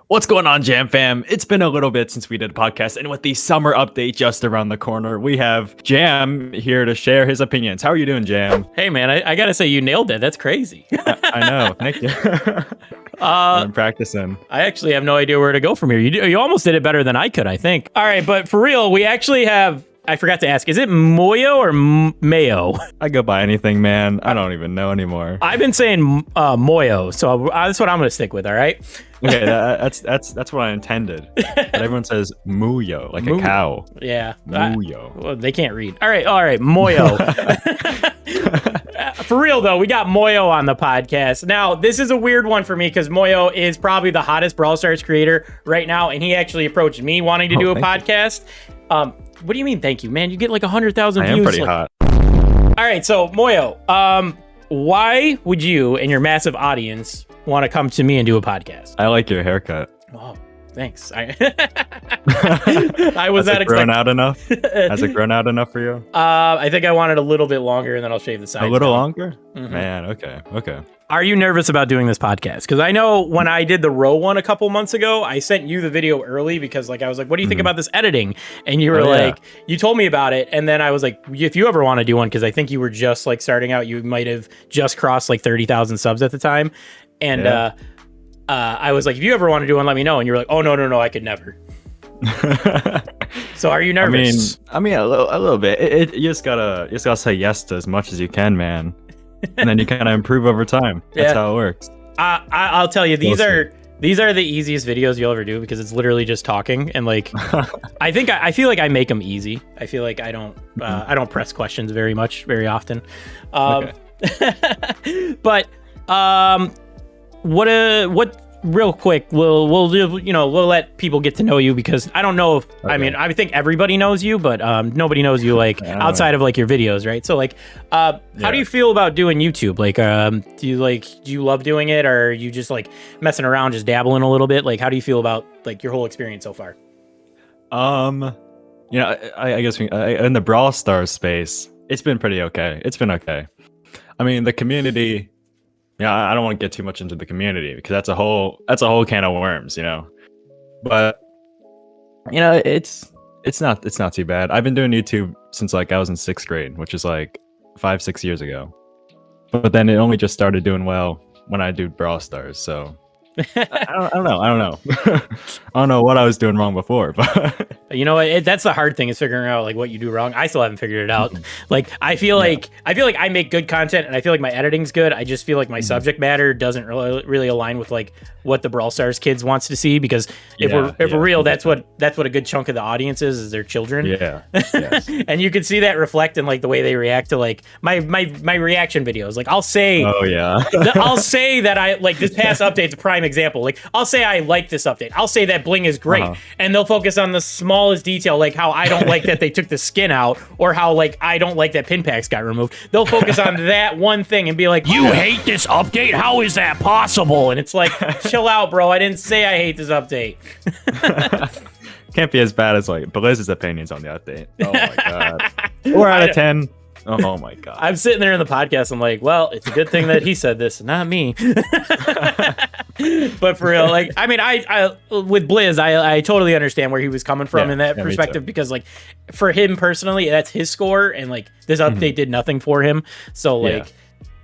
What's going on, Jam Fam? It's been a little bit since we did a podcast, and with the summer update just around the corner, we have Jam here to share his opinions. How are you doing, Jam? Hey, man, I gotta say, you nailed it. That's crazy. I know. Thank you. I'm practicing. I actually have no idea where to go from here. You almost did it better than I could, I think. All right, but for real, we actually have... I forgot to ask, is it Muyo or Mayo? I go by anything, man. I don't even know anymore. I've been saying Muyo, so that's what I'm going to stick with, all right? Okay, that's what I intended. But everyone says Muyo, like a cow. Yeah. Muyo. Well, they can't read. All right, Muyo. For real, though, we got Muyo on the podcast. Now, this is a weird one for me because Muyo is probably the hottest Brawl Stars creator right now, and he actually approached me wanting to do a podcast. What do you mean, thank you, man? You get like 100,000 views. I am pretty hot. All right, so Muyo, why would you and your massive audience want to come to me and do a podcast? I like your haircut. Oh, thanks. I was not expecting. Grown out enough? Has it grown out enough for you? I think I want it a little bit longer, and then I'll shave the sides. A little longer? Mm-hmm. Man, okay. Are you nervous about doing this podcast? Because I know when I did the row one a couple months ago, I sent you the video early because I was like, what do you think about this editing? And you were you told me about it. And then I was like, if you ever want to do one, because I think you were just like starting out, you might have just crossed like 30,000 subs at the time. And I was like, if you ever want to do one, let me know. And you were like, oh, no, I could never. So are you nervous? I mean, a little bit. You just gotta say yes to as much as you can, man. And then you kind of improve over time. That's how it works. I'll tell you, these are the easiest videos you'll ever do because it's literally just talking and like I feel like I make them easy. I feel like I don't press questions very often. But what real quick, we'll let people get to know you because I don't know if I mean I think everybody knows you, but nobody knows you like outside of like your videos, right? So like how do you feel about doing YouTube? Like do you love doing it, or are you just like messing around, just dabbling a little bit? Like how do you feel about like your whole experience so far? I guess in the Brawl Stars space, it's been pretty okay. It's been okay. I mean, the community. Yeah, I don't want to get too much into the community because that's a whole can of worms, you know. But you know, it's not too bad. I've been doing YouTube since like I was in 6th grade, which is like 5-6 years ago. But then it only just started doing well when I do Brawl Stars. So I don't know. I don't know what I was doing wrong before, but you know what? That's the hard thing is figuring out like what you do wrong. I still haven't figured it out. Like I feel like I make good content and I feel like my editing's good. I just feel like my subject matter doesn't really align with like what the Brawl Stars kids wants to see because if we're real, that's what a good chunk of the audience is their children. Yeah. Yes. And you can see that reflect in like the way they react to like my reaction videos. Like I'll say I'll say that I like this past update's a prime example. Like I'll say I like this update. I'll say that bling is great. And they'll focus on the smallest detail, like how I don't like that they took the skin out or how like I don't like that pin packs got removed. They'll focus on that one thing and be like, you hate this update? How is that possible? And it's like, chill out, bro. I didn't say I hate this update. Can't be as bad as like Blizz's opinions on the update. Oh my god. 4 out of 10. Oh my god. I'm sitting there in the podcast. I'm like, well, it's a good thing that he said this, not me. But for real, like, I mean, I with Blizz, I totally understand where he was coming from in that perspective because, like, for him personally, that's his score, and like this update did nothing for him. So like,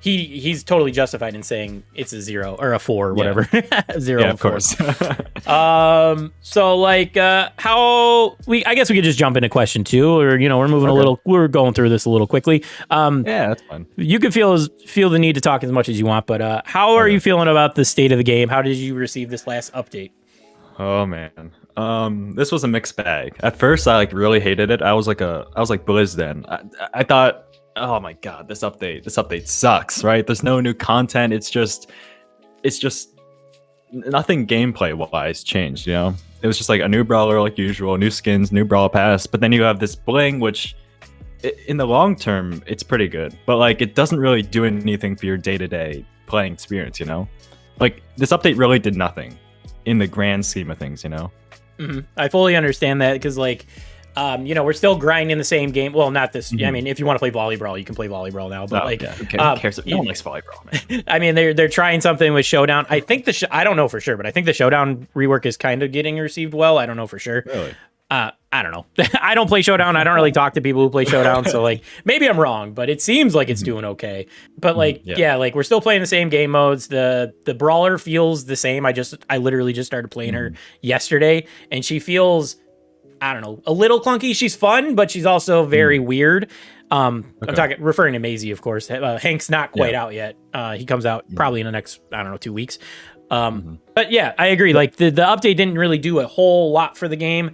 he's totally justified in saying it's a 0 or a 4 or whatever. 0 of course. So like, I guess we could just jump into question 2, or we're moving we're going through this a little quickly. That's fine. You could feel the need to talk as much as you want, but how are you feeling about the state of the game? How did you receive this last update? Oh man. This was a mixed bag. At first I like really hated it. I was like Blizz then. I thought, oh my god, this update sucks, right? There's no new content. It's just nothing gameplay wise changed, you know? It was just like a new brawler like usual, new skins, new brawl pass, but then you have this bling, which in the long term it's pretty good, but like it doesn't really do anything for your day-to-day playing experience, you know? Like this update really did nothing in the grand scheme of things, you know? I fully understand that because like We're still grinding the same game. Well, not this. I mean, if you want to play volleyball, you can play volleyball now. But who cares? No one likes volleyball, man. I mean, they're trying something with Showdown. I think I don't know for sure, but I think the Showdown rework is kind of getting received well. I don't know for sure. Really? I don't know. I don't play Showdown. I don't really talk to people who play Showdown. So like, maybe I'm wrong, but it seems like it's doing okay. But like, like we're still playing the same game modes. The Brawler feels the same. I literally just started playing her yesterday, and she feels, I don't know, a little clunky. She's fun, but she's also very weird. I'm referring to Maisie, of course. Hank's not quite out yet. He comes out probably in the next, 2 weeks. But yeah, I agree. Like the update didn't really do a whole lot for the game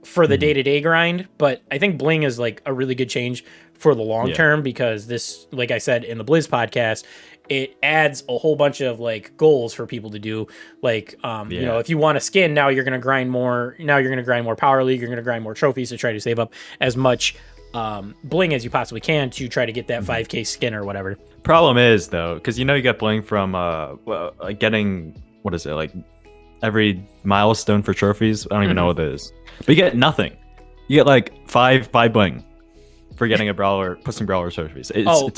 for the day-to-day grind, but I think Bling is like a really good change for the long term, because this, like I said in the Blizz podcast, it adds a whole bunch of like goals for people to do. Like, if you want a skin, now you're going to grind more. Now you're going to grind more Power League. You're going to grind more trophies to try to save up as much Bling as you possibly can to try to get that 5K skin or whatever. Problem is though, because you get Bling from getting, what is it, like every milestone for trophies. I don't even know what it is, but you get nothing. You get like five Bling for getting a Brawler, pushing Brawler trophies.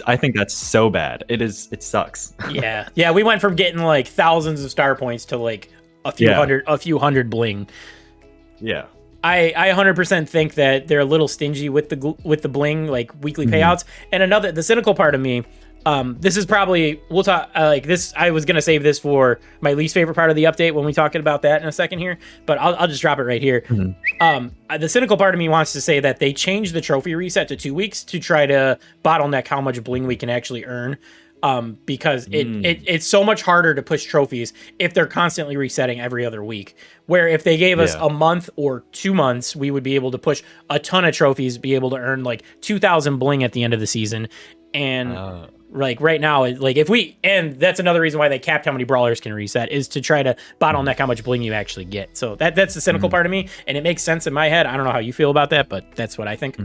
I think that's so bad. It sucks. Yeah. We went from getting like thousands of star points to like a few hundred Bling. Yeah. I 100% think that they're a little stingy with the Bling, like weekly payouts. And the cynical part of me, this is probably, we'll talk like this. I was going to save this for my least favorite part of the update when we talk about that in a second here, but I'll just drop it right here. The cynical part of me wants to say that they changed the trophy reset to 2 weeks to try to bottleneck how much Bling we can actually earn. Because it's so much harder to push trophies if they're constantly resetting every other week. Where if they gave us a month or 2 months, we would be able to push a ton of trophies, be able to earn like 2,000 Bling at the end of the season. And like right now, and that's another reason why they capped how many Brawlers can reset, is to try to bottleneck how much Bling you actually get. So that's the cynical part of me, and it makes sense in my head. I don't know how you feel about that, but that's what I think.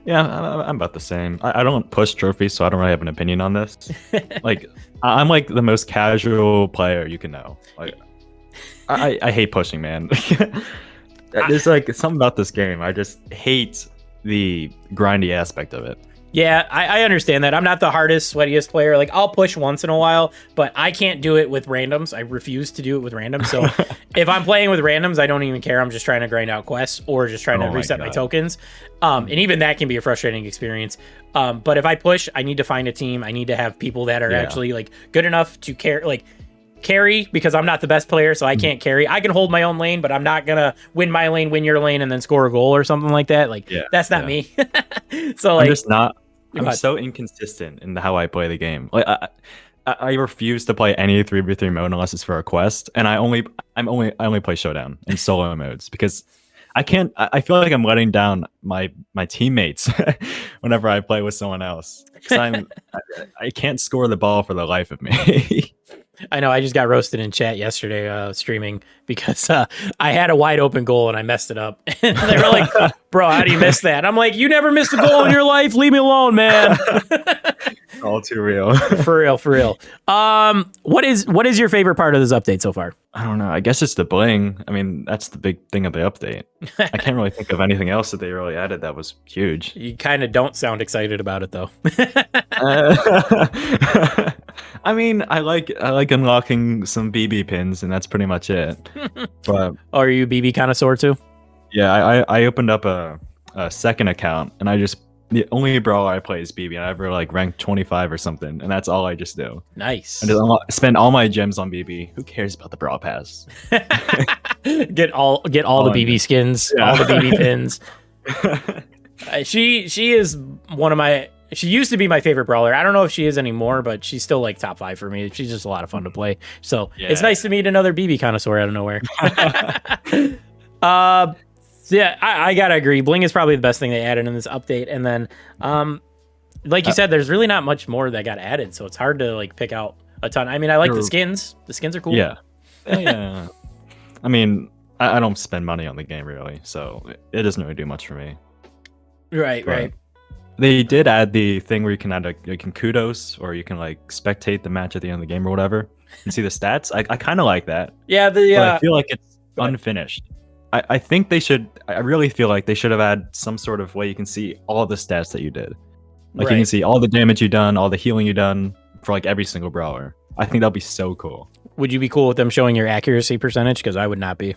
Yeah, I'm about the same. I don't push trophies, so I don't really have an opinion on this. Like, I'm like the most casual player you can know. Like, I hate pushing, man. There's like something about this game. I just hate the grindy aspect of it. Yeah, I understand that. I'm not the hardest, sweatiest player. Like, I'll push once in a while, but I can't do it with randoms. I refuse to do it with randoms. So if I'm playing with randoms, I don't even care. I'm just trying to grind out quests or just trying to reset my tokens. And even that can be a frustrating experience. But if I push, I need to find a team. I need to have people that are actually like good enough to carry, because I'm not the best player, so I can't carry. I can hold my own lane, but I'm not gonna win my lane, win your lane, and then score a goal or something like that. Like, that's not me. So like, I'm just not. I'm so inconsistent in how I play the game. Like, I refuse to play any 3v3 mode unless it's for a quest, and I only play Showdown in solo modes because I can't. I feel like I'm letting down my teammates whenever I play with someone else, because I can't score the ball for the life of me. I know, I just got roasted in chat yesterday streaming because I had a wide open goal and I messed it up. And they were like, bro, how do you miss that? I'm like, you never missed a goal in your life. Leave me alone, man. All too real. For real. What is your favorite part of this update so far? I don't know. I guess it's the Bling. I mean, that's the big thing of the update. I can't really think of anything else that they really added that was huge. You kind of don't sound excited about it, though. I mean, I like unlocking some BB pins, and that's pretty much it. But are you BB connoisseur too? Yeah, I opened up a second account, and the only Brawler I play is BB, and I ever like ranked 25 or something, and that's all I just do. Nice. I just spend all my gems on BB. Who cares about the Brawl Pass? Get all the BB skins, all the BB pins. She is one of my. She used to be my favorite Brawler. I don't know if she is anymore, but she's still like top 5 for me. She's just a lot of fun to play. So it's nice to meet another BB connoisseur out of nowhere. Yeah, I gotta agree. Bling is probably the best thing they added in this update. And then, like you said, there's really not much more that got added, so it's hard to like pick out a ton. I mean, I like the skins. The skins are cool. Yeah. Yeah. I mean, I don't spend money on the game really, so it doesn't really do much for me. Right. They did add the thing where you can kudos, or you can like spectate the match at the end of the game or whatever and see the stats. I kind of like that. Yeah, but I feel like it's unfinished. I think they should. I really feel like they should have had some sort of way you can see all the stats that you did. Like you can see all the damage you done, all the healing you done for like every single brawler. I think that'd be so cool. Would you be cool with them showing your accuracy percentage? Because I would not be.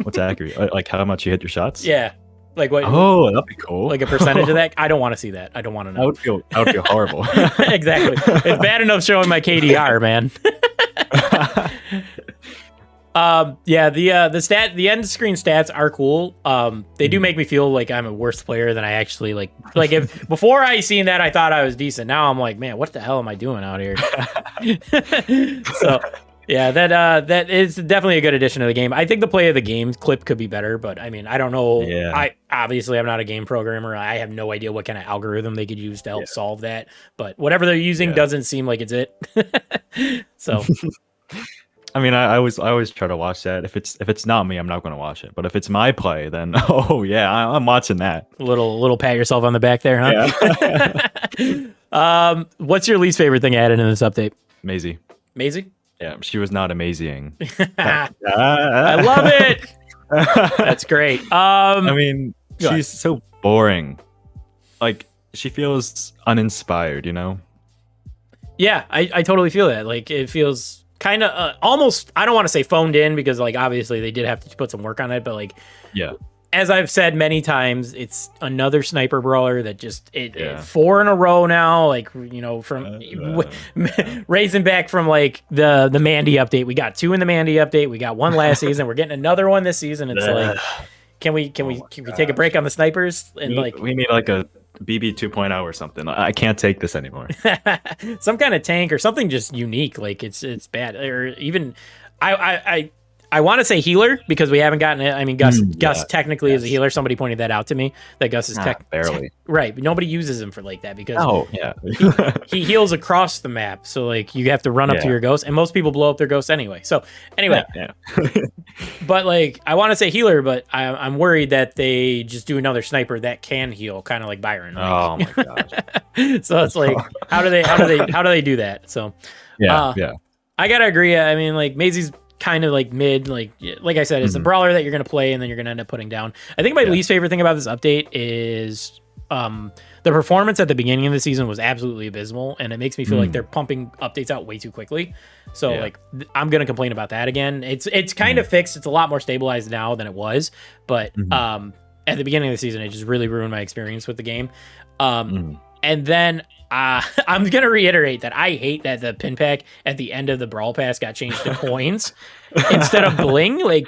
What's accurate? Like how much you hit your shots? Yeah. Like what? Oh, that'd be cool. Like a percentage of that? I don't want to see that. I don't want to know. I would feel horrible. Exactly. It's bad enough showing my KDR, man. Yeah, the end screen stats are cool. They do make me feel like I'm a worse player than I actually like. Like if before I seen that, I thought I was decent. Now I'm like, man, what the hell am I doing out here? So yeah, that is definitely a good addition to the game. I think the play of the game clip could be better, but I mean, I don't know. Yeah. I'm not a game programmer. I have no idea what kind of algorithm they could use to help solve that. But whatever they're using doesn't seem like it's it. So. I mean, I always try to watch that. If it's not me, I'm not going to watch it. But if it's my play, then oh yeah, I'm watching that. Little pat yourself on the back there, huh? Yeah. What's your least favorite thing added in this update? Maisie. Maisie? Yeah, she was not amazing. I love it. That's great. I mean, she's so boring. Like she feels uninspired, you know? Yeah, I totally feel that. Like it feels kind of almost, I don't want to say phoned in because like obviously they did have to put some work on it, but like as I've said many times, it's another sniper brawler that just it 4 in a row now, like you know, from raising back from like the Mandy update. We got 2 in the Mandy update, we got 1 last season, we're getting another one this season. It's like can we take a break on the snipers and we need like a BB 2.0 or something. I can't take this anymore. Some kind of tank or something just unique. Like it's bad. Or even I want to say healer because we haven't gotten it. I mean, Gus technically is a healer. Somebody pointed that out to me that Gus is barely right. But nobody uses him for like that because he heals across the map. So like you have to run up to your ghost, and most people blow up their ghost anyway. So anyway, but like I want to say healer, but I'm worried that they just do another sniper that can heal, kind of like Byron. Like. Oh my gosh! So it's like how do they do that? So I gotta agree. I mean, like Maisie's kind of like mid, like I said, it's a brawler that you're gonna play and then you're gonna end up putting down. I think my least favorite thing about this update is the performance at the beginning of the season was absolutely abysmal, and it makes me feel like they're pumping updates out way too quickly. So like I'm gonna complain about that again. It's kind of fixed. It's a lot more stabilized now than it was, but at the beginning of the season, it just really ruined my experience with the game. And then I'm gonna reiterate that I hate that the pin pack at the end of the Brawl Pass got changed to coins instead of bling. Like,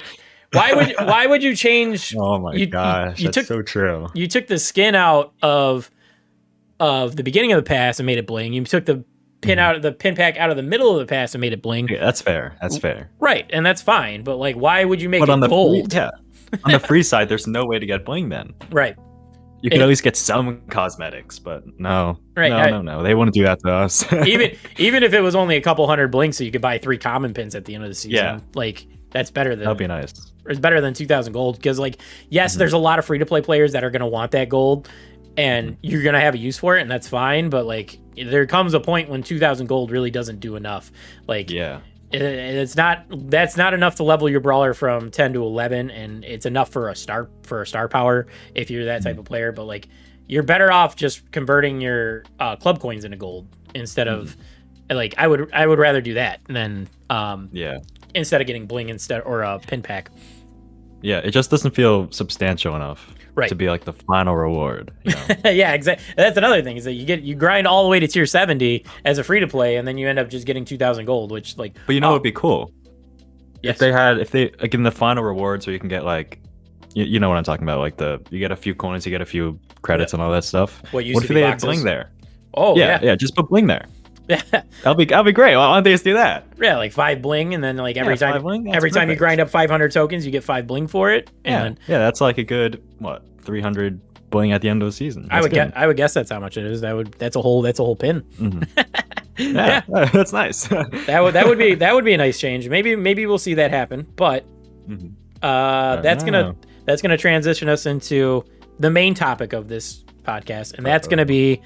why would you change? Oh my gosh, that's so true. You took the skin out of the beginning of the pass and made it bling. You took the pin out of the pin pack out of the middle of the pass and made it bling. Yeah, that's fair. That's fair. Right, and that's fine. But like, why would you make it gold? On the free side, there's no way to get bling then. Right. You can at least get some cosmetics, but no. No. They wouldn't do that to us. even if it was only a couple hundred blinks, so you could buy 3 common pins at the end of the season. Yeah. Like that's better than. That'd be nice. It's better than 2,000 gold because, like, yes, there's a lot of free to play players that are gonna want that gold, and you're gonna have a use for it, and that's fine. But like, there comes a point when 2,000 gold really doesn't do enough. Like, that's not enough to level your brawler from 10 to 11, and it's enough for a star power if you're that type of player. But like, you're better off just converting your club coins into gold instead of like I would rather do that than instead of getting bling or a pin pack. Yeah, it just doesn't feel substantial enough to be like the final reward. You know? Yeah, exactly. That's another thing is that you grind all the way to tier 70 as a free to play, and then you end up just getting 2,000 gold, which like. But you know, it'd be cool if they like in the final rewards where you can get like, you know what I'm talking about, like you get a few coins, you get a few credits and all that stuff. What if they had bling there? Oh yeah, just put bling there. Yeah, that'll be great. Why don't they just do that? Yeah, like 5 bling, and then like every time you grind up 500 tokens, you get 5 bling for it. And that's like a good 300 bling at the end of the season. I would guess that's how much it is. That's a whole pin. Yeah, that's nice. that would be a nice change. Maybe we'll see that happen. But that's gonna transition us into the main topic of this podcast, and that's gonna be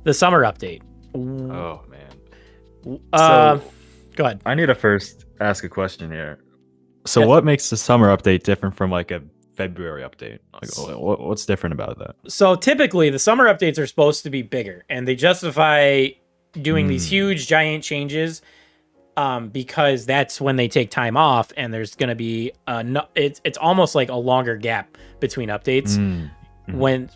the summer update. Oh man. Go ahead. I need to first ask a question here. So what makes the summer update different from like a February update? Like, what's different about that? So typically the summer updates are supposed to be bigger, and they justify doing these huge giant changes because that's when they take time off, and there's going to be it's almost like a longer gap between updates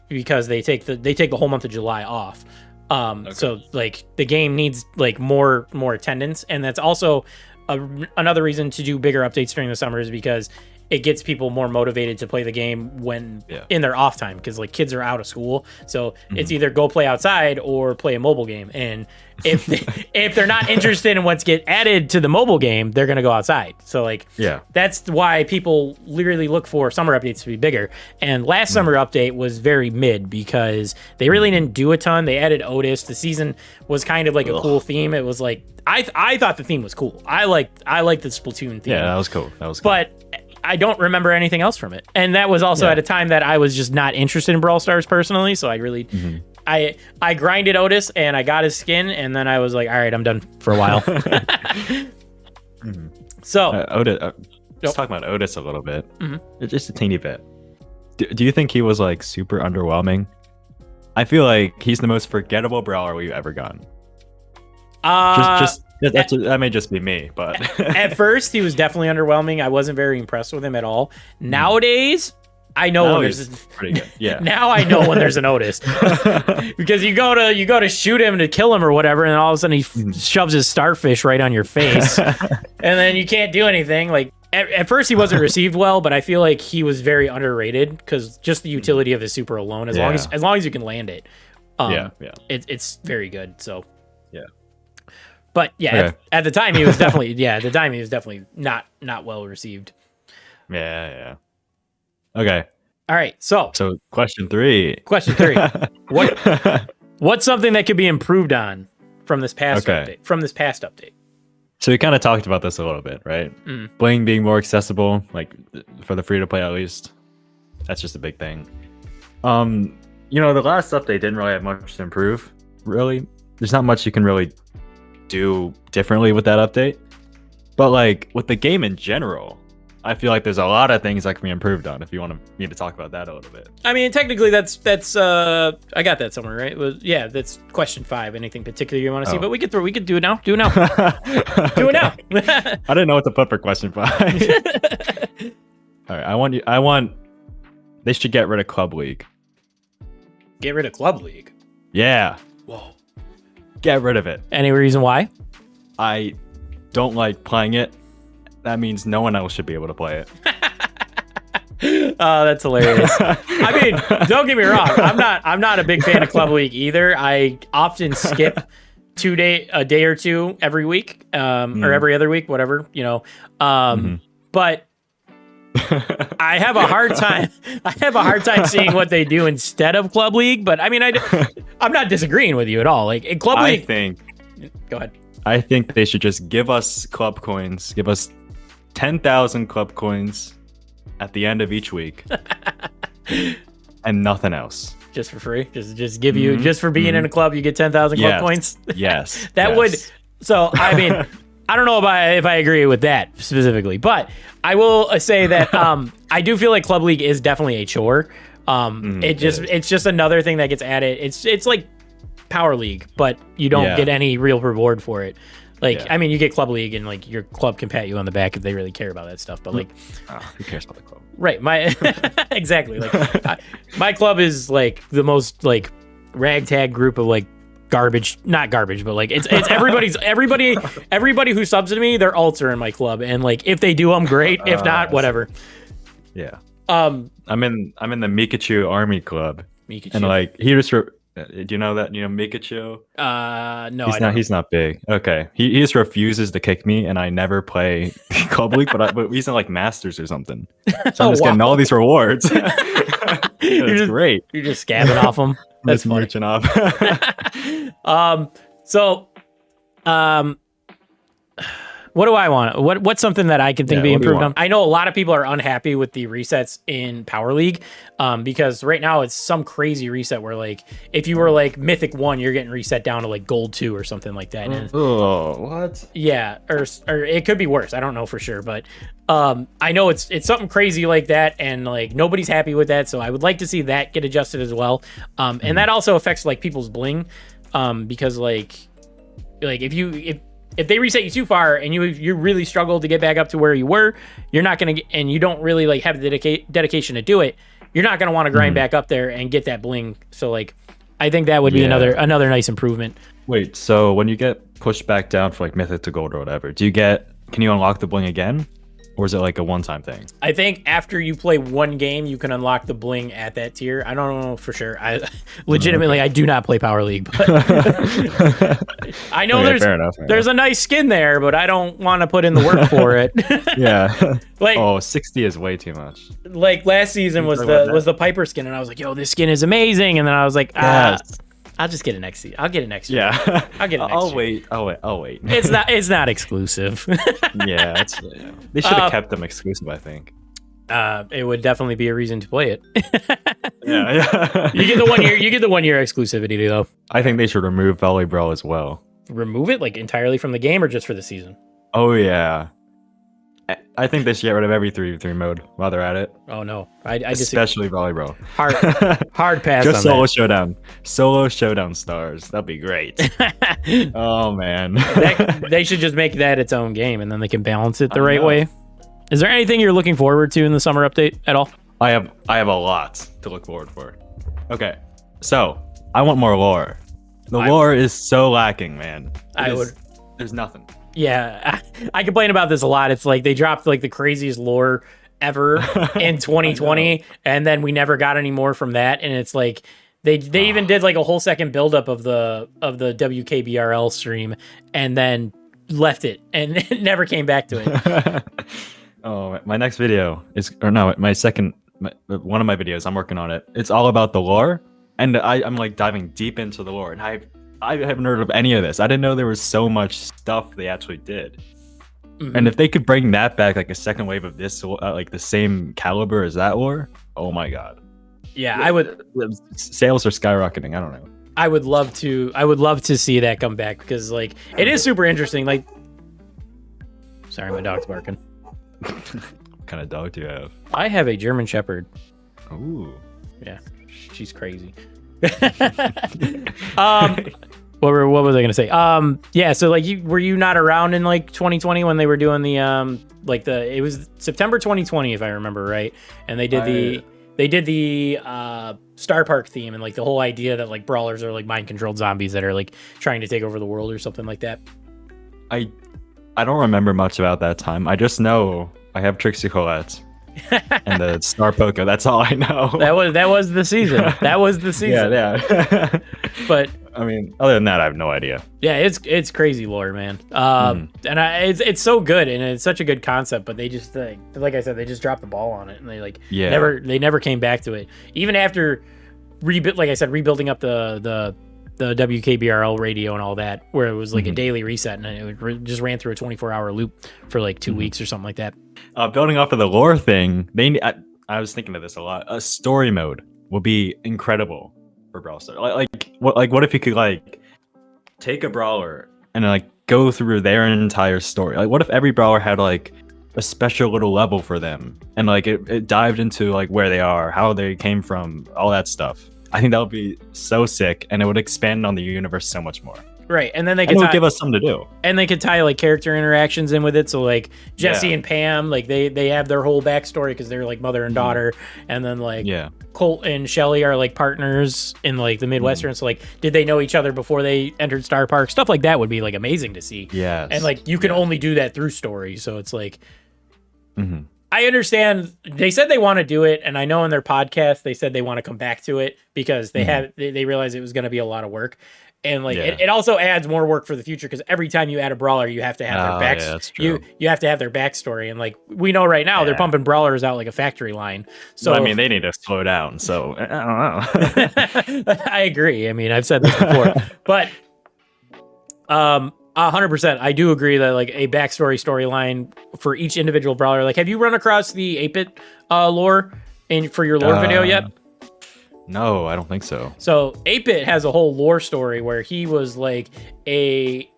because they take the whole month of July off. So like the game needs like more attendance, and that's also another reason to do bigger updates during the summer is because it gets people more motivated to play the game when in their off time, because like kids are out of school, so it's either go play outside or play a mobile game. And if they're not interested in what's get added to the mobile game, they're gonna go outside. So like that's why people literally look for summer updates to be bigger. And last summer update was very mid because they really didn't do a ton. They added Otis. The season was kind of like a cool theme. It was like I thought the theme was cool. I liked the Splatoon theme. Yeah, that was cool. But I don't remember anything else from it. And that was also at a time that I was just not interested in Brawl Stars personally. So I really, I grinded Otis and I got his skin. And then I was like, all right, I'm done for a while. So Otis, let's talk about Otis a little bit. Just a teeny bit. Do you think he was like super underwhelming? I feel like he's the most forgettable brawler we've ever gotten. That may just be me, but at first he was definitely underwhelming. I wasn't very impressed with him at all. Nowadays, I know when there's pretty good. Yeah. Now I know when there's an Otis because you go to shoot him to kill him or whatever, and all of a sudden he shoves his starfish right on your face, and then you can't do anything. Like at first he wasn't received well, but I feel like he was very underrated because just the utility of his super alone, as long as you can land it, it's very good. So. But at the time he was definitely not well received. Yeah. Okay. All right. So question three. What's something that could be improved on from this past update? So we kind of talked about this a little bit, right? Bling being more accessible, like for the free to play at least. That's just a big thing. The last update didn't really have much to improve. Really, there's not much you can really do differently with that update, but like with the game in general, I feel like there's a lot of things that can be improved on. If you want me to talk about that a little bit, I mean, technically that's I got that somewhere, right? That's question 5. Anything particular you want to see? But we could do it now. Do it now. Do it now. I didn't know what to put for question 5. All right, I want. They should get rid of Club League. Get rid of Club League. Yeah. Whoa. Get rid of it. Any reason why? I don't like playing it. That means no one else should be able to play it. Oh, that's hilarious. I mean, don't get me wrong. I'm not a big fan of Club League either. I often skip a day or two every week, or every other week, whatever, but I have a hard time seeing what they do instead of Club League. But I mean, I'm not disagreeing with you at all. Like in Club League, go ahead. I think they should just give us club coins. Give us 10,000 club coins at the end of each week, and nothing else. Just for free. Just give you just for being in a club, you get 10,000 club coins. Yes. Would. So I mean. I don't know if I agree with that specifically, but I will say that I do feel like Club League is definitely a chore. It's just another thing that gets added. It's like Power League, but you don't get any real reward for it. Like, I mean, you get Club League and like your club can pat you on the back if they really care about that stuff. But like, who cares about the club? Right. Exactly. Like my club is like the most like ragtag group of like not garbage, but like it's everybody who subs to me, their alts are in my club, and like if they do, I'm great. If not, whatever. Yeah. I'm in the Mikachu Army Club. Mikachu. And like he just do you know that Mikachu? No, he's not big. Okay, he just refuses to kick me, and I never play Club League, but he's in like Masters or something. So I'm just getting all these rewards. It's great. You're just scabbing off them. That's marching off. What do I want? What's something that I can think be what do you improved on? want? I know a lot of people are unhappy with the resets in Power League, because right now it's some crazy reset where like if you were like Mythic 1, you're getting reset down to like Gold 2 or something like that. And, Oh, what? yeah, or it could be worse. I don't know for sure, but I know it's something crazy like that, and like nobody's happy with that. So I would like to see that get adjusted as well. And that also affects like people's bling, because like if they reset you too far and you really struggle to get back up to where you were, you're not gonna get, and you don't really like have the dedication to do it, you're not gonna want to grind back up there and get that bling. So like, I think that would be another nice improvement. Wait, so when you get pushed back down for like Mythic to Gold or whatever, can you unlock the bling again? Or is it like a one-time thing? I think after you play one game, you can unlock the bling at that tier. I don't know for sure. I legitimately, I do not play Power League, but I know there's a nice skin there, but I don't want to put in the work for it. Yeah. Like 60 is way too much. Like last season was the Piper skin, and I was like, yo, this skin is amazing. And then I was like, I'll just get it next season. I'll get it next year. Yeah. I'll get it next year. I'll wait. It's not exclusive. Yeah, they should have kept them exclusive, I think. It would definitely be a reason to play it. Yeah. You get the 1 year exclusivity though. I think they should remove Brawl as well. Remove it like entirely from the game or just for the season? Oh yeah. I think they should get rid of every 3v3 mode while they're at it. Oh no, I just especially Brawl. Hard pass. Just on solo showdown stars. That'd be great. Oh man, they should just make that its own game, and then they can balance it the right way. Is there anything you're looking forward to in the summer update at all? I have a lot to look forward for. Okay, so I want more lore. The lore is so lacking, man. There's nothing. Yeah, I complain about this a lot. It's like they dropped like the craziest lore ever in 2020, and then we never got any more from that. And it's like they even did like a whole second buildup of the WKBRL stream, and then left it and never came back to it. Oh, my next video is, or no, one of my videos. I'm working on it. It's all about the lore, and I'm like diving deep into the lore, and I haven't heard of any of this. I didn't know there was so much stuff they actually did. Mm-hmm. And if they could bring that back, like a second wave of this, like the same caliber as that lore, oh my god. Yeah, I would. Sales are skyrocketing. I don't know. I would love to see that come back, because like it is super interesting. Like, sorry, my dog's barking. What kind of dog do you have? I have a German Shepherd. Ooh. Yeah, she's crazy. What was I gonna say? Yeah, so like were you not around in like 2020 when they were doing the it was September 2020 if I remember right, and they did the Star Park theme, and like the whole idea that like brawlers are like mind controlled zombies that are like trying to take over the world or something like that. I don't remember much about that time. I just know I have Trixie Colette and the Star Poker. That's all I know. That was the season. That was the season. Yeah. But I mean, other than that, I have no idea. Yeah, it's crazy lore, man. And it's so good, and it's such a good concept. But they just like I said, they just dropped the ball on it, and they never came back to it. Even after rebuilding up the WKBRL radio and all that, where it was like a daily reset, and it just ran through a 24-hour loop for like 2 weeks or something like that. Building off of the lore thing, I was thinking of this a lot. A story mode would be incredible for Brawl Stars. What if you could like take a brawler and like go through their entire story? Like, what if every brawler had like a special little level for them, and like it dived into like where they are, how they came from, all that stuff. I think that would be so sick, and it would expand on the universe so much more. Right, and then they could give us something to do. And they could tie like character interactions in with it. So like Jesse and Pam, like they have their whole backstory because they're like mother and daughter, and then like Colt and Shelly are like partners in like the Midwestern. So like, did they know each other before they entered Star Park? Stuff like that would be like amazing to see. Yes. And like you can only do that through story. So it's like, I understand they said they want to do it, and I know in their podcast they said they want to come back to it because they realized it was going to be a lot of work. And like it also adds more work for the future, because every time you add a brawler, you have to have their you have to have their backstory. And like we know right now, they're pumping brawlers out like a factory line. So well, I mean, they need to slow down. So I don't know. I agree. I mean, I've said this before, but 100%. I do agree that like a backstory storyline for each individual brawler. Like, have you run across the 8-bit lore for your lore video yet? No, I don't think so. So 8-bit has a whole lore story where he was like if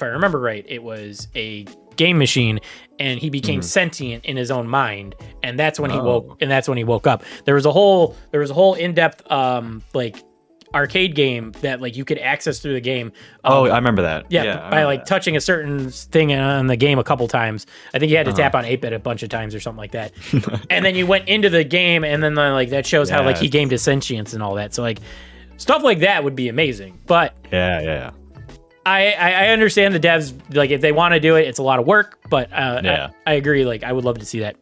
I remember right, it was a game machine, and he became sentient in his own mind, and that's when he woke up. There was a whole in-depth like arcade game that like you could access through the game. I remember that. Yeah, by like touching a certain thing on the game a couple times. I think you had to tap on 8-bit a bunch of times or something like that. And then you went into the game, and then like that shows how like he gained his sentience and all that. So like stuff like that would be amazing. But yeah. I understand the devs, like if they want to do it, it's a lot of work, but I agree. Like I would love to see that.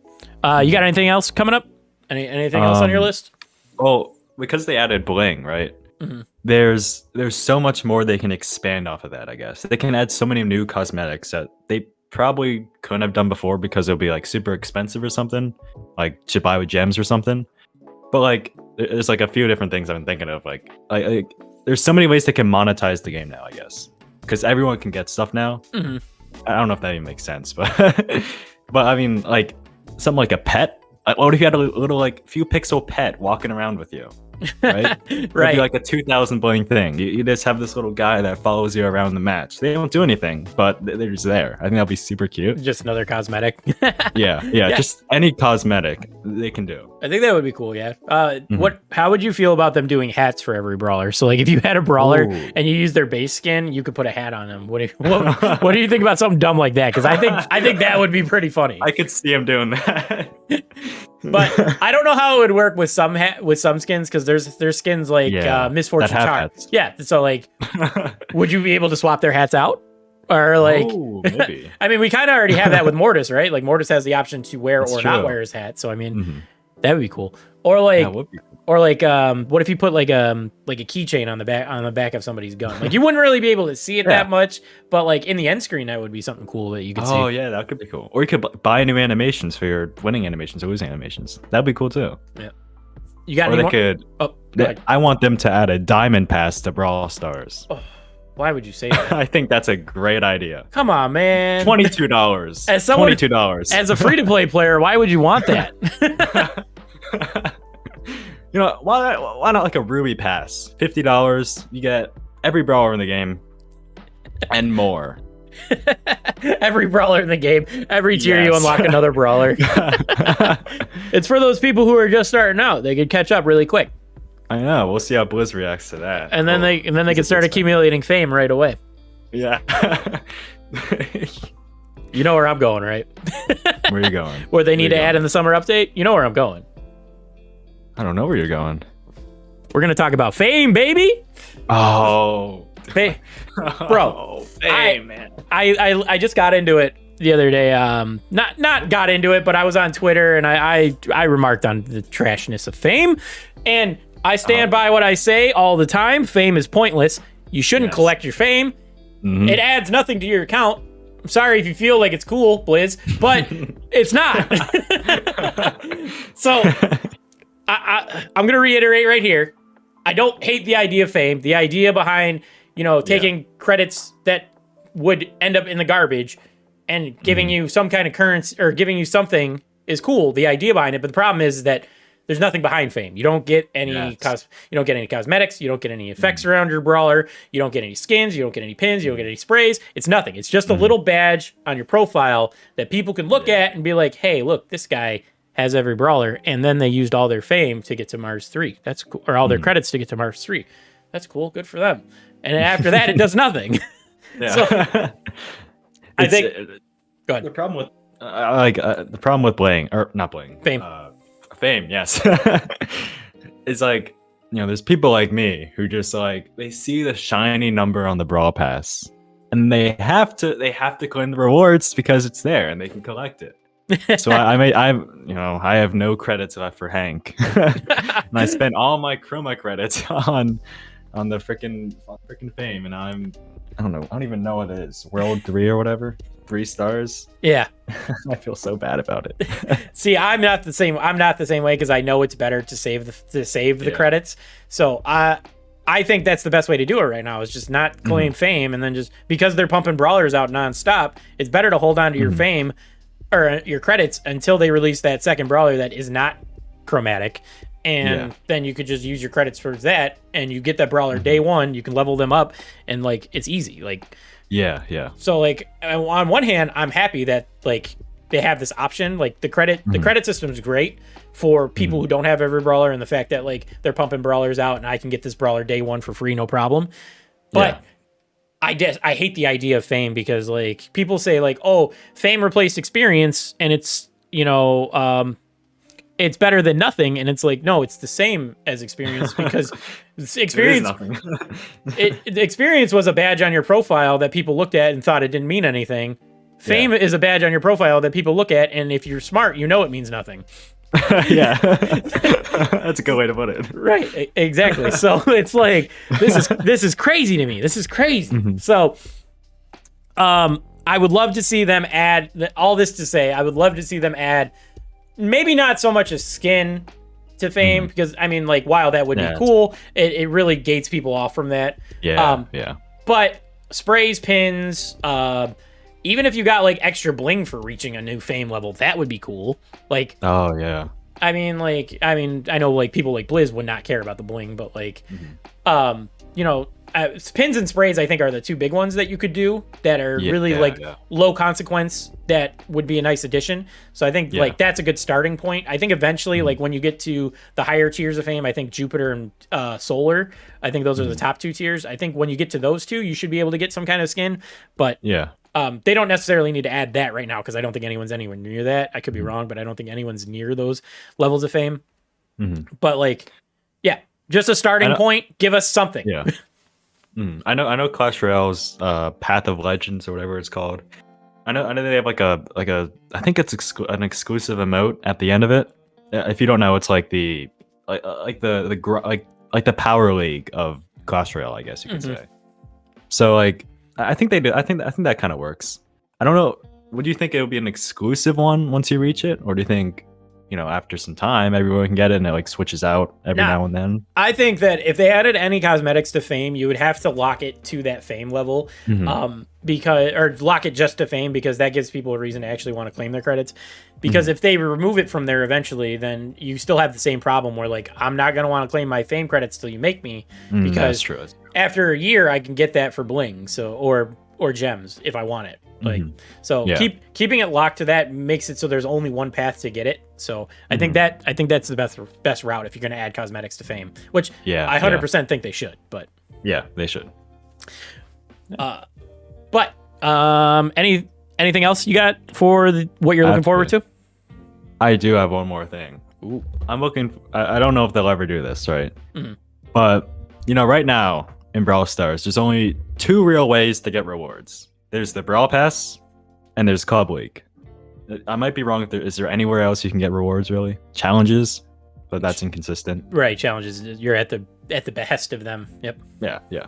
You got anything else coming up? Anything else on your list? Well, because they added bling, right? Mm-hmm. There's so much more they can expand off of that. I guess they can add so many new cosmetics that they probably couldn't have done before because it'll be like super expensive or something, like to buy with gems or something. But like there's like a few different things I've been thinking of. Like there's so many ways they can monetize the game now, I guess, because everyone can get stuff now. Mm-hmm. I don't know if that even makes sense, but but I mean, like something like a pet. What if you had a little like few pixel pet walking around with you? Right? Right. It'd be like a 2,000 bling thing. You just have this little guy that follows you around the match. They don't do anything, but they're just there. I think that'll be super cute. Just another cosmetic. yeah, just any cosmetic they can do. I think that would be cool, yeah. How would you feel about them doing hats for every brawler? So like if you had a brawler and you use their base skin, you could put a hat on them. What do you think about something dumb like that? Because I think that would be pretty funny. I could see him doing that. But I don't know how it would work with some skins, because there's skins like Misfortune Charm. Yeah, so like, would you be able to swap their hats out, or like? Maybe. I mean, we kind of already have that with Mortis, right? Like Mortis has the option to wear or not wear his hat. So I mean, that would be cool. Or like, what if you put like a keychain on the back of somebody's gun? Like you wouldn't really be able to see it that much, but like in the end screen, that would be something cool that you could see. Oh yeah, that could be cool. Or you could buy new animations for your winning animations or losing animations. That'd be cool too. Yeah. You got? Or they could. Oh, I want them to add a diamond pass to Brawl Stars. Oh, why would you say that? I think that's a great idea. Come on, man. $22. $22. As a free-to-play player, why would you want that? You know, why not like a Ruby Pass? $50, you get every brawler in the game and more. Every brawler in the game, every tier you unlock another brawler. It's for those people who are just starting out. They could catch up really quick. I know. We'll see how Blizz reacts to that. And then they can start accumulating fame right away. Yeah. You know where I'm going, right? Where are you going? Where they need to add in the summer update? You know where I'm going. I don't know where you're going. We're going to talk about fame, baby. Oh. Bro. Fame, man. I just got into it the other day. Not got into it, but I was on Twitter and I remarked on the trashness of fame. And I stand by what I say all the time. Fame is pointless. You shouldn't collect your fame. Mm-hmm. It adds nothing to your account. I'm sorry if you feel like it's cool, Blizz, but it's not. So I'm going to reiterate right here. I don't hate the idea of fame. The idea behind, taking credits that would end up in the garbage and giving you some kind of currency or giving you something is cool. The idea behind it. But the problem is that there's nothing behind fame. You don't get any you don't get any cosmetics. You don't get any effects around your brawler. You don't get any skins. You don't get any pins. You don't get any sprays. It's nothing. It's just a little badge on your profile that people can look at and be like, hey, look, this guy has every brawler. And then they used all their fame to get to Mars 3. That's cool. Or all their credits to get to Mars 3. That's cool. Good for them. And after that, it does nothing. Yeah. So, I think. Go ahead. The problem with bling, or not bling, fame. Fame, yes. It's like, there's people like me who just like, they see the shiny number on the Brawl Pass and they have to claim the rewards because it's there and they can collect it. So I have no credits left for Hank. And I spent all my chroma credits on the freaking fame, and I don't even know what it is. World 3 or whatever. 3 stars. Yeah. I feel so bad about it. See, I'm not the same way because I know it's better to save the credits. So I I think that's the best way to do it right now, is just not claim fame, and then just because they're pumping brawlers out nonstop, it's better to hold on to your fame or your credits until they release that second brawler that is not chromatic. And then you could just use your credits for that, and you get that brawler day one, you can level them up, and like it's easy. Like so like on one hand, I'm happy that like they have this option. Like the credit system is great for people who don't have every brawler, and the fact that like they're pumping brawlers out and I can get this brawler day one for free, no problem. But I hate the idea of fame, because like people say like, oh, fame replaced experience, and it's, you know, it's better than nothing, and it's like, no, it's the same as experience, because experience experience was a badge on your profile that people looked at and thought it didn't mean anything. Fame is a badge on your profile that people look at, and if you're smart, you know it means nothing. That's a good way to put it. Right, exactly. So it's like this is crazy to me. This is crazy. So I would love to see them add all this to say, I would love to see them add maybe not so much a skin to fame, because I mean, like, while that would be cool, it really gates people off from that. But sprays, pins, even if you got like extra bling for reaching a new fame level, that would be cool. Like, I mean, I know like people like Blizz would not care about the bling, but like, you know, pins and sprays, I think, are the two big ones that you could do that are really low consequence. That would be a nice addition. So I think like that's a good starting point. I think eventually, like when you get to the higher tiers of fame, I think Jupiter and Solar, I think those are the top two tiers. I think when you get to those two, you should be able to get some kind of skin. But they don't necessarily need to add that right now, because I don't think anyone's anywhere near that. I could be wrong, but I don't think anyone's near those levels of fame. But like, just a starting point. Give us something. I know Clash Royale's Path of Legends, or whatever it's called. I know they have like a I think it's an exclusive emote at the end of it. If you don't know, it's like the Power League of Clash Royale, I guess you could say. So like, I think they do. I think that kind of works. I don't know. Would you think it would be an exclusive one once you reach it, or do you think, you know, after some time everyone can get it and it like switches out every now and then? I think that if they added any cosmetics to fame, you would have to lock it to that fame level, or lock it just to fame, because that gives people a reason to actually want to claim their credits. Because if they remove it from there eventually, then you still have the same problem where like, I'm not going to want to claim my fame credits till you make me, because that's true. After a year I can get that for bling, so or gems if I want it. Like, so keeping it locked to that makes it so there's only one path to get it. So I think that's the best route if you're going to add cosmetics to fame, which I 100% think they should. But they should. But anything else you got for what you're looking forward to? I do have one more thing. Ooh. I'm looking. I don't know if they'll ever do this, right? But you know, right now in Brawl Stars, there's only two real ways to get rewards. There's the Brawl Pass, and there's Club League. I might be wrong. Is there anywhere else you can get rewards, really? Challenges, but that's inconsistent. Right, challenges. You're at the behest of them. Yep. Yeah.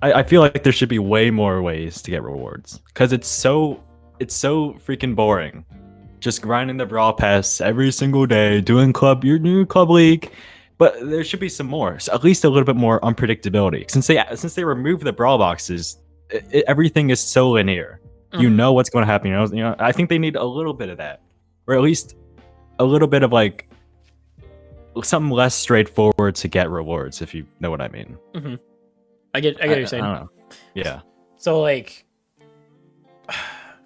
I feel like there should be way more ways to get rewards, because it's so freaking boring. Just grinding the Brawl Pass every single day, doing your new Club League. But there should be some more, so at least a little bit more unpredictability. Since they removed the Brawl boxes, everything is so linear. You know what's going to happen. You know, I think they need a little bit of that, or at least a little bit of like something less straightforward to get rewards, if you know what I mean. I get what you're saying. I don't know. Yeah. So like,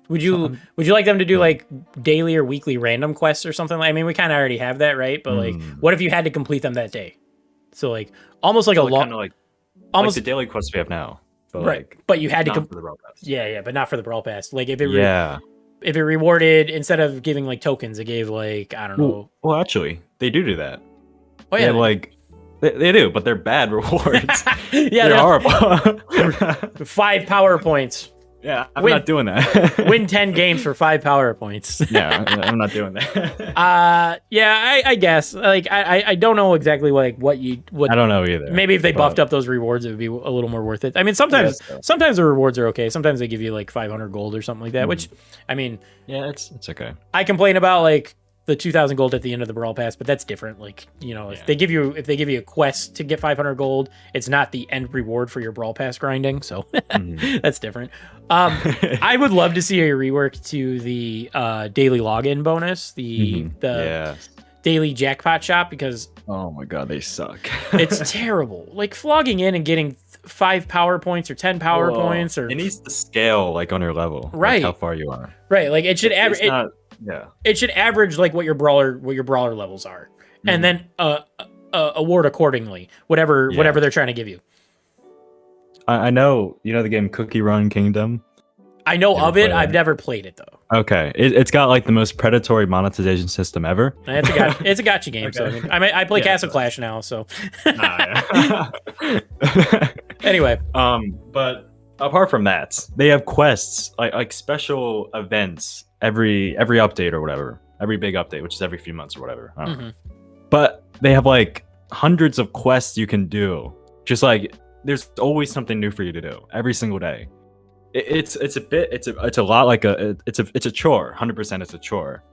would you like them to do like daily or weekly random quests or something? I mean, we kind of already have that, right? But like, what if you had to complete them that day? So like, almost like almost like the daily quests we have now. But right, like, but you had to for the Brawl Pass. but not for the Brawl Pass. Like if it rewarded, instead of giving like tokens, it gave like, I don't know. Well, actually, they do that. Oh yeah, they do, but they're bad rewards. They're horrible. 5 power points. Yeah, I'm not doing that. Win 10 games for 5 power points. Yeah, I'm not doing that. I guess. Like, I don't know exactly like what. I don't know either. Maybe if they buffed up those rewards, it would be a little more worth it. I mean, sometimes the rewards are okay. Sometimes they give you like 500 gold or something like that. Which, I mean, it's okay. I complain about like the 2,000 gold at the end of the Brawl Pass, but that's different. Like, you know, if they give you a quest to get 500 gold, it's not the end reward for your Brawl Pass grinding, so that's different. I would love to see a rework to the daily login bonus, the daily jackpot shop, because oh my god, they suck. It's terrible. Like flogging in and getting 5 power points or 10 power points, or it needs to scale like on your level, right? Like how far you are, right? Like it should average. It should average like what your brawler levels are, and then award accordingly, whatever they're trying to give you. I know, you know the game Cookie Run Kingdom. I know of it. I've never played it though. Okay, it's got like the most predatory monetization system ever. It's a gacha game. Okay. So I play Castle Clash now. So anyway, but apart from that, they have quests like special events every update or whatever, every big update, which is every few months or whatever. I don't know. But they have like hundreds of quests you can do. Just like there's always something new for you to do every single day. It's a lot like it's a chore. 100% it's a chore,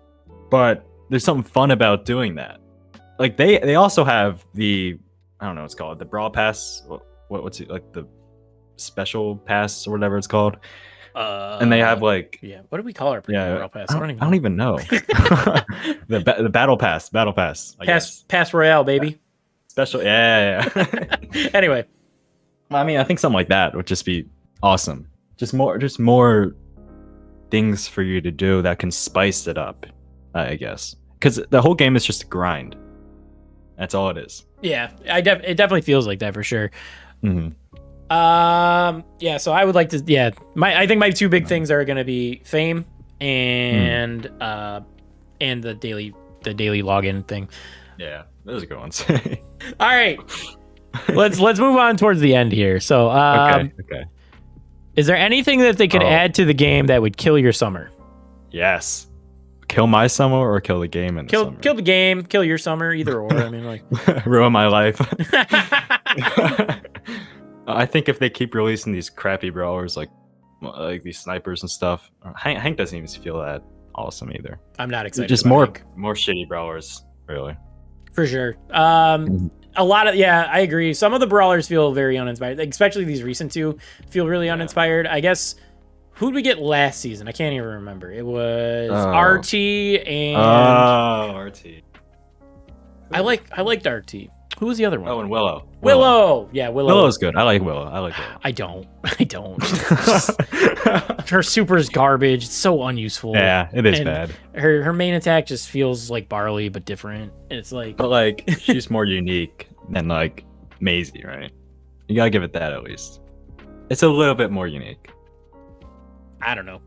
but there's something fun about doing that. Like they also have the, I don't know what it's called, the Brawl Pass. What's it, like the special pass or whatever it's called. And they have like what do we call our Brawl Pass? I don't even know. the battle pass. Pass Royale, baby. Special, yeah. Anyway, I mean, I think something like that would just be awesome. Just more things for you to do that can spice it up, I guess. Because the whole game is just a grind. That's all it is. Yeah, it definitely feels like that for sure. So I would like to, I think my 2 big things are going to be fame and the daily login thing. Yeah, those are good ones. All right, let's move on towards the end here. So okay. Is there anything that they could add to the game that would kill your summer? Yes. Kill my summer or kill the game in the summer? Kill the game, kill your summer, either or. I mean, like ruin my life. I think if they keep releasing these crappy brawlers like these snipers and stuff, Hank doesn't even feel that awesome either. I'm not excited. Just more shitty brawlers, really. For sure. A lot of, I agree. Some of the brawlers feel very uninspired, like, especially these recent 2 feel really uninspired. I guess, who'd we get last season? I can't even remember. It was RT and... RT. I liked RT. Who was the other one? Oh, and Willow. Yeah, Willow. Willow's good. I like Willow. I don't. Her super's garbage. It's so unuseful. Yeah, it is bad. Her main attack just feels like Barley, but different. It's like... But, like, she's more unique than, like, Maisie, right? You gotta give it that, at least. It's a little bit more unique. I don't know.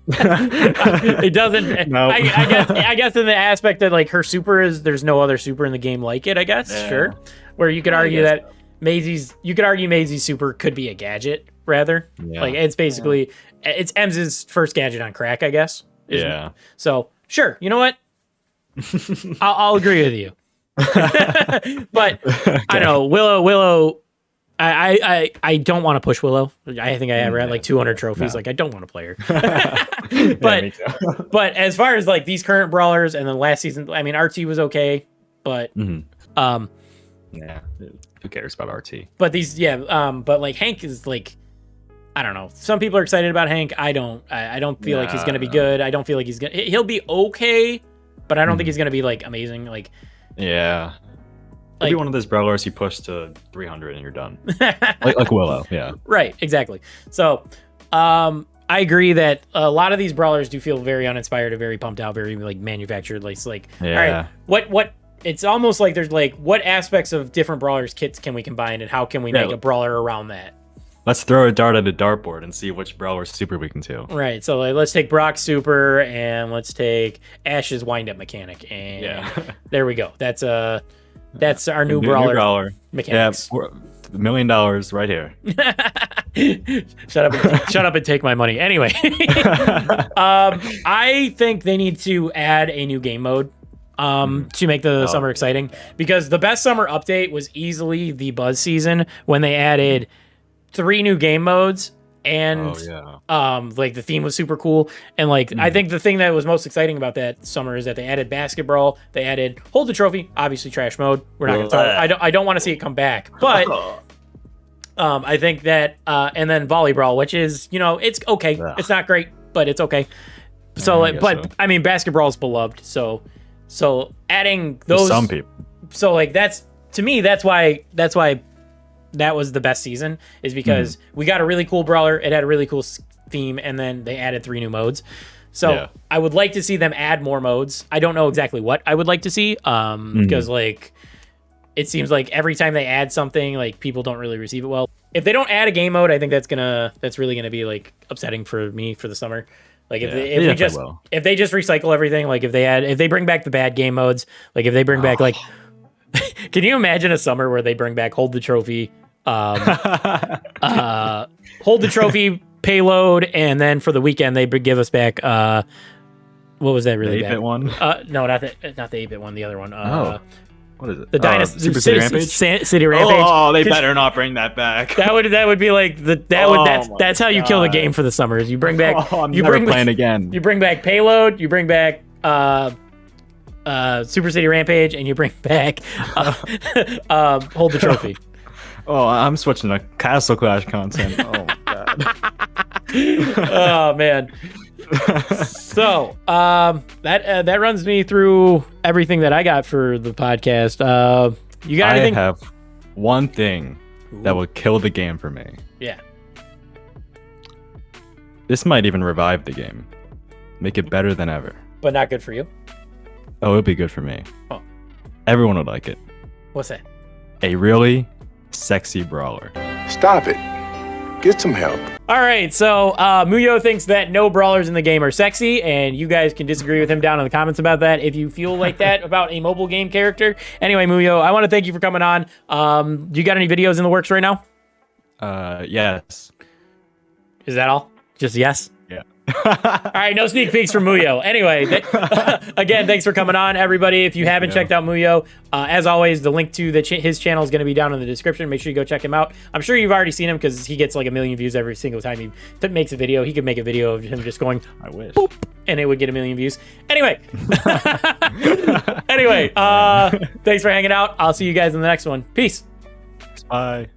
It doesn't. Nope. I guess in the aspect that like her super is, there's no other super in the game like it. I guess sure. Where you could argue that Maisie's super could be a gadget rather. Yeah. Like it's basically it's Ems's first gadget on crack. I guess. Yeah. So sure. You know what? I'll agree with you. But I don't know, Willow. I don't want to push Willow. I think I have her at like 200 trophies. No. Like I don't want to play her. But as far as like these current brawlers and then last season, I mean RT was okay, but who cares about RT? But these but like Hank is like, I don't know. Some people are excited about Hank. I don't feel like he's gonna be good. I don't feel like he'll be okay, but I don't think he's gonna be like amazing. Like be one of those brawlers you push to 300 and you're done. like Willow, yeah. Right, exactly. So, I agree that a lot of these brawlers do feel very uninspired and very pumped out, very like manufactured. Like, all right, what? It's almost like there's like, what aspects of different brawlers kits can we combine, and how can we make a brawler around that? Let's throw a dart at a dartboard and see which brawler super we can do. Right. So like, let's take Brock's super and let's take Ash's wind-up mechanic, and there we go. That's our new brawler mechanics. Yeah, $1 million right here. Shut up and take my money. Anyway, I think they need to add a new game mode to make the summer exciting, because the best summer update was easily the Buzz season when they added 3 new game modes and oh, yeah. like the theme was super cool. And like I think the thing that was most exciting about that summer is that they added basketball, they added hold the trophy, obviously trash mode. We're not gonna talk. I don't want to see it come back, but I think that and then volleyball, which is, you know, it's okay. It's not great, but it's okay. So like, I mean, basketball is beloved. So adding those for some people. So like that's, to me, that's why that was the best season, is because we got a really cool brawler. It had a really cool theme, and then they added 3 new modes. So I would like to see them add more modes. I don't know exactly what I would like to see, because like it seems like every time they add something, like people don't really receive it well. If they don't add a game mode, I think that's really gonna be like upsetting for me for the summer. Like if they just recycle everything, like if they bring back the bad game modes, like if they bring back like. Can you imagine a summer where they bring back hold the trophy, payload, and then for the weekend they give us back what was that really the bad 8-bit one? No, not the 8-bit one, the other one. What is it? The Dynasty Super City Rampage. City Rampage. Oh, they better not bring that back. That would be like that's how you kill the game for the summers. You bring back playing again. You bring back payload. You bring back Super City Rampage, and you bring back hold the trophy. Oh, I'm switching to Castle Clash content. Oh my god. Oh man. So that runs me through everything that I got for the podcast. You got anything? I have one thing that will kill the game for me. Yeah. This might even revive the game, make it better than ever. But not good for you. Oh, it'd be good for me. Oh. Everyone would like it. What's that? A really sexy brawler. Stop it. Get some help. All right, so Muyo thinks that no brawlers in the game are sexy, and you guys can disagree with him down in the comments about that if you feel like that about a mobile game character. Anyway, Muyo, I want to thank you for coming on. Do you got any videos in the works right now? Yes. Is that all? Just yes? Yeah. All right, no sneak peeks from Muyo. Anyway, again, thanks for coming on, everybody. If you haven't checked out Muyo, as always, the link to his channel is going to be down in the description. Make sure you go check him out. I'm sure you've already seen him because he gets like 1 million views every single time he makes a video. He could make a video of him just going, I wish, boop, and it would get 1 million views. Anyway, thanks for hanging out. I'll see you guys in the next one. Peace. Bye.